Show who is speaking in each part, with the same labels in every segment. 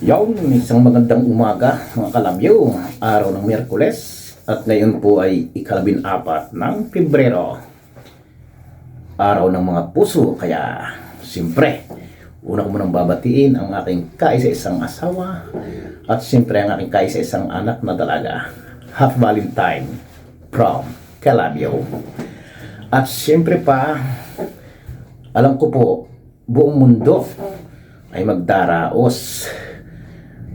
Speaker 1: Yung isang magandang umaga mga kalabyo, araw ng Miyerkules at ngayon po ay ika-14 ng Pebrero, araw ng mga puso. Kaya siyempre, una ko munang babatiin ang aking kaisa-isang asawa at siyempre ang aking kaisa-isang anak na dalaga. Happy Valentine from Calabio. At siyempre pa, alam ko po, buong mundo ay magdaraos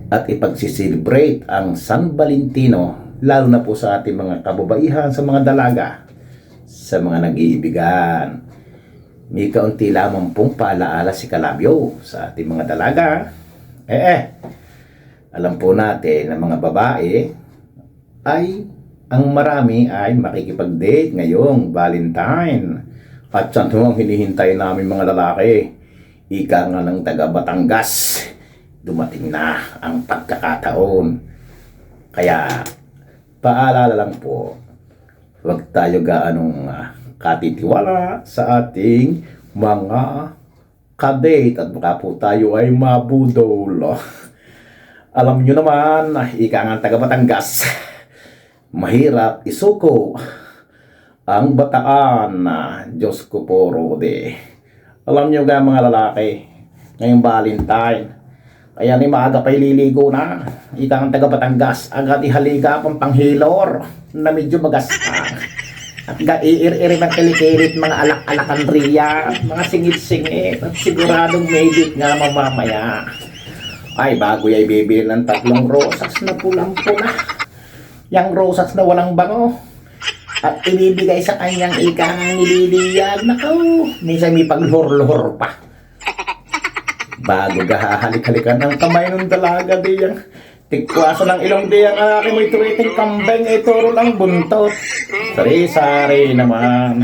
Speaker 1: at ipagsiselebrate ang San Valentino, lalo na po sa ating mga kababaihan, sa mga dalaga, sa mga nag-iibigan. May kaunti lamang pong paalaala si Calabio sa ating mga dalaga. Alam po natin na mga babae ay ang marami ay makikipag-date ngayong Valentine. At yan ang hinihintay namin mga lalaki. Ika nga ng taga Batangas, dumating na ang pagkakataon. Kaya paalala lang po, huwag tayo gaanong katitiwala sa ating mga kadate at baka po tayo ay mabudol. Alam nyo naman, ika nga taga Batangas, mahirap isuko ang bataan na Diyos ko po Rode. Alam nyo ga mga lalaki, ngayong Valentine, kaya ni maaga pa'y liligo na. Ika ang taga Batangas, agad ihaliga pang panghilor na medyo magastang. At gaiir-iri ng kilikirit mga alak-alakan riya, mga singit-singit, at siguradong medit nga mamamaya. Ay, bago ay bibili ng 3 rosas na pulang-pula. Yang rosas na walang bango. At ibibigay sa kanyang ikang nililiyan. Nakaw, minsan may paglor-lor pa. Bago gahahalik-halikan ng kamay ng dalaga diyang tikwaso ng ilong diyang aking may turiting kambeng ay turo lang buntot. Sari-sari naman.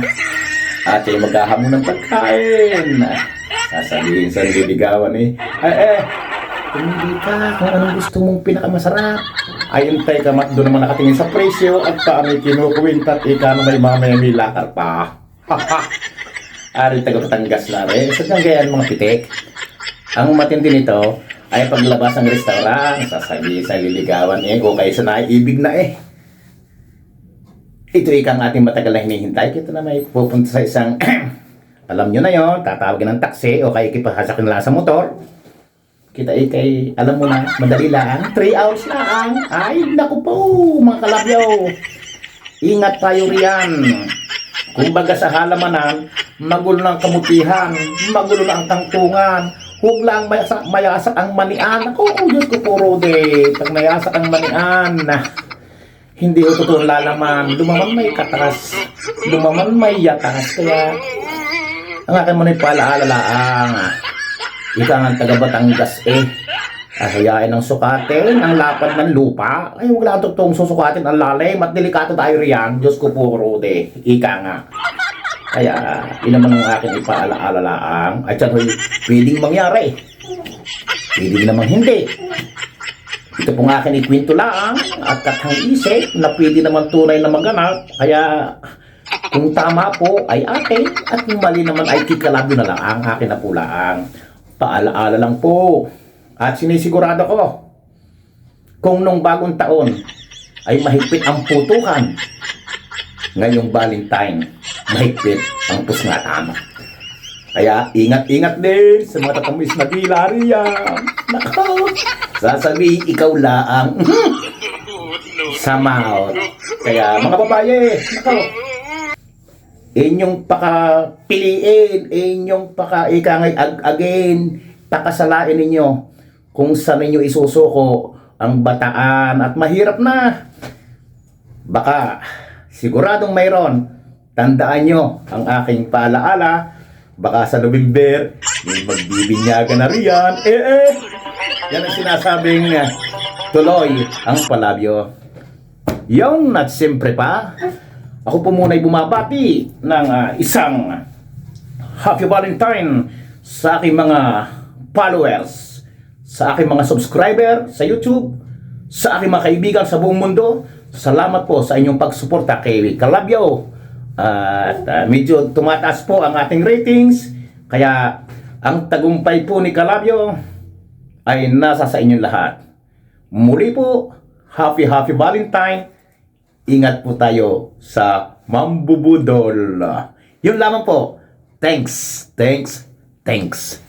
Speaker 1: At yung maghahamon ng pagkain. Sasabihin sa nililigawan tumili ka kung anong gusto mong pinakamasarap. Ayuntay ka mat doon naman nakatingin sa presyo at kami kinukuwintat ika na may mamaya may lakar pa. Ari taga Batangas na rin. Sadyang gayan mga pitik. Ang matindi nito ay paglabas ng restaurant, sasabihin sa liligawan kung kayo sa naiibig na Ito ikang ating matagal na hinihintay. Kita na may pupunta sa isang alam nyo na yon, tatawagin ng taxi o kaya ikipahasakin lang sa motor. Kita kay alam mo na, madali lang, 3 hours lang. Ay, naku po, mga kalabyo. Ingat tayo riyan. Kumbaga sa halamanan, magulo ng kamutihan, magulo ng tangtungan. Huwag lang mayasak ang manian. Ako, Diyos ko puro de. Pag mayasak ang manian, hindi ko totoong lalaman. Lumaman may katas. Lumaman may yatas. Kaya, ang akin mo na paalalaang, ika nga taga Batangas hayain ng sukatin ang lapad ng lupa. Ay, huwag lang totoong susukatin ang lalim at delikato tayo riyan. Diyos ko puro de. Ika nga. Kaya, yun naman ang aking ipaalaalaang. At yan, pwedeng mangyari. Pwedeng naman hindi. Ito pong aking ikwento lang at katang isip na pwede naman tunay na maganap. Kaya, kung tama po ay akin at kung mali naman ay kikalabyo na lang ang akin na pulaang. Paalaala lang po. At sinisigurado ko, kung nung bagong taon ay mahigpit ang putukan, ngayong Valentine, mahigpit ang pusngatan. Kaya ingat-ingat din sa mga tatamis na dilariyan. Nako, sasabihin ikaw laang sa mouth. Kaya mga babae, nako, inyong pakapiliin, inyong ika-ngay again, pakasalain ninyo kung saan ninyo isusuko ang bataan at mahirap na. Baka siguradong mayroon. Tandaan nyo ang aking paalaala. Baka sa November may magbibinyaga na riyan. Yan ang sinasabing tuloy ang palabyo. Yung at siyempre pa, ako po muna'y bumabati ng isang Happy Valentine sa aking mga followers, sa aking mga subscriber sa YouTube, sa aking mga kaibigan sa buong mundo. Salamat po sa inyong pagsuporta kay Calabio. At medyo tumataas po ang ating ratings. Kaya ang tagumpay po ni Calabio ay nasa sa inyong lahat. Muli po, happy Valentine. Ingat po tayo sa mambubudol. Yun lamang po. Thanks.